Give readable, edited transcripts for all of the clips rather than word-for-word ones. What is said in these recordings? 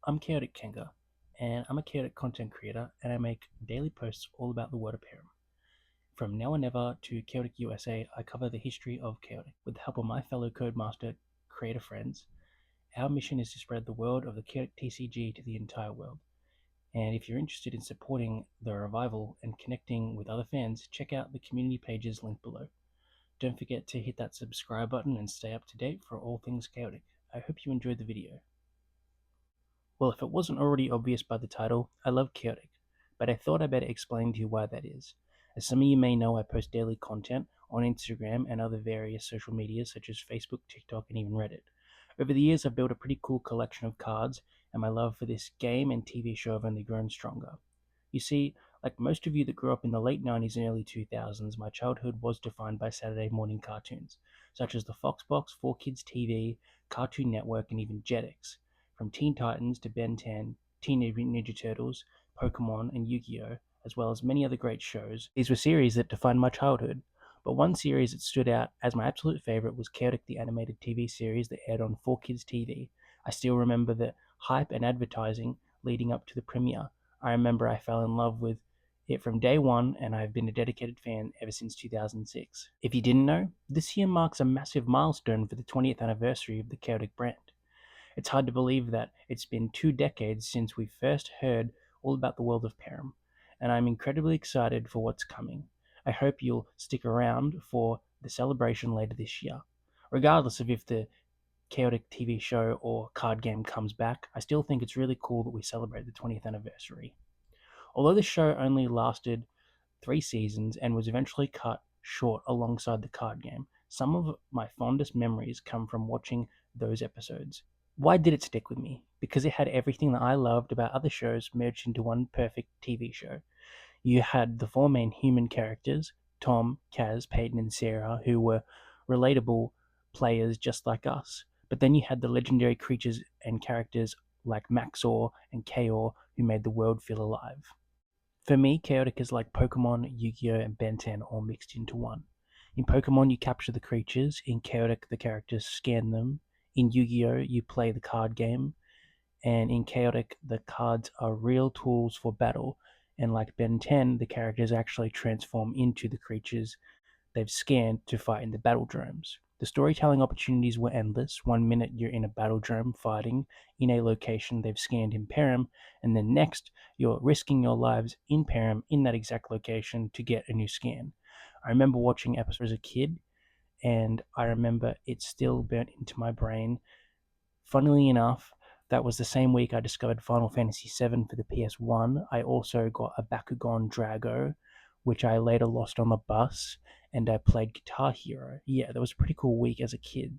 I'm Chaotic Kenga, and I'm a chaotic content creator, and I make daily posts all about the world of Param. From Now or Never to Chaotic USA, I cover the history of chaotic. With the help of my fellow Codemaster creator friends, our mission is to spread the world of the chaotic TCG to the entire world. And if you're interested in supporting the revival and connecting with other fans, check out the community pages linked below. Don't forget to hit that subscribe button and stay up to date for all things chaotic. I hope you enjoyed the video. Well, if it wasn't already obvious by the title, I love chaotic, but I thought I better explain to you why that is. As some of you may know, I post daily content on Instagram and other various social medias such as Facebook, TikTok, and even Reddit. Over the years, I've built a pretty cool collection of cards, and my love for this game and TV show have only grown stronger. You see, like most of you that grew up in the late 90s and early 2000s, my childhood was defined by Saturday morning cartoons, such as the Fox Box, 4Kids TV, Cartoon Network, and even Jetix. From Teen Titans to Ben 10, Teenage Mutant Ninja Turtles, Pokemon, and Yu-Gi-Oh!, as well as many other great shows. These were series that defined my childhood, but one series that stood out as my absolute favorite was Chaotic, the animated TV series that aired on 4Kids TV. I still remember the hype and advertising leading up to the premiere. I remember I fell in love with it from day one, and I've been a dedicated fan ever since 2006. If you didn't know, this year marks a massive milestone for the 20th anniversary of the Chaotic brand. It's hard to believe that it's been 2 decades since we first heard all about the world of Param, and I'm incredibly excited for what's coming. I hope you'll stick around for the celebration later this year. Regardless of if the chaotic TV show or card game comes back, I still think it's really cool that we celebrate the 20th anniversary. Although the show only lasted 3 seasons and was eventually cut short alongside the card game, some of my fondest memories come from watching those episodes. Why did it stick with me? Because it had everything that I loved about other shows merged into one perfect TV show. You had the four main human characters, Tom, Kaz, Peyton, and Sarah, who were relatable players just like us. But then you had the legendary creatures and characters like Maxor and Chaos, who made the world feel alive. For me, Chaotic is like Pokemon, Yu-Gi-Oh, and Ben 10 all mixed into one. In Pokemon, you capture the creatures. In Chaotic, the characters scan them. In Yu-Gi-Oh, you play the card game. And in Chaotic, the cards are real tools for battle. And like Ben 10, the characters actually transform into the creatures they've scanned to fight in the battle drones. The storytelling opportunities were endless. One minute you're in a battle drone fighting in a location they've scanned in Param, and then next you're risking your lives in Param in that exact location to get a new scan. I remember watching episodes as a kid, and I remember it still burnt into my brain. Funnily enough, that was the same week I discovered Final Fantasy VII for the PS1. I also got a Bakugan Drago, which I later lost on the bus, and I played Guitar Hero. Yeah, that was a pretty cool week as a kid.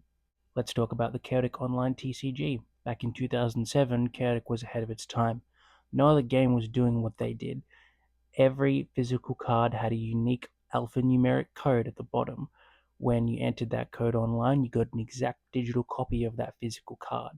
Let's talk about the Chaotic Online TCG. Back in 2007, Chaotic was ahead of its time. No other game was doing what they did. Every physical card had a unique alphanumeric code at the bottom. When you entered that code online, you got an exact digital copy of that physical card.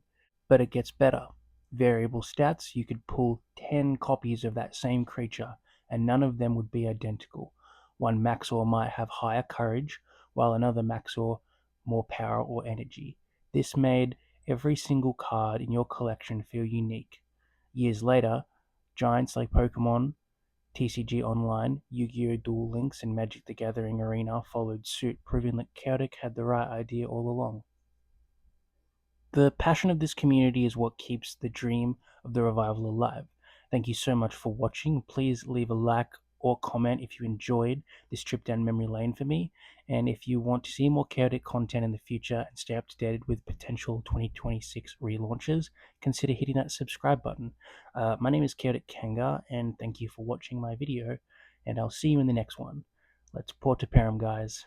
But it gets better. Variable stats, you could pull 10 copies of that same creature, and none of them would be identical. One Maxor might have higher courage, while another Maxor more power or energy. This made every single card in your collection feel unique. Years later, giants like Pokemon, TCG Online, Yu-Gi-Oh! Duel Links, and Magic the Gathering Arena followed suit, proving that Chaotic had the right idea all along. The passion of this community is what keeps the dream of the revival alive. Thank you so much for watching. Please leave a like or comment if you enjoyed this trip down memory lane for me. And if you want to see more chaotic content in the future and stay up to date with potential 2026 relaunches, consider hitting that subscribe button. My name is Chaotic Kanga, and thank you for watching my video, and I'll see you in the next one. Let's port to Param, guys.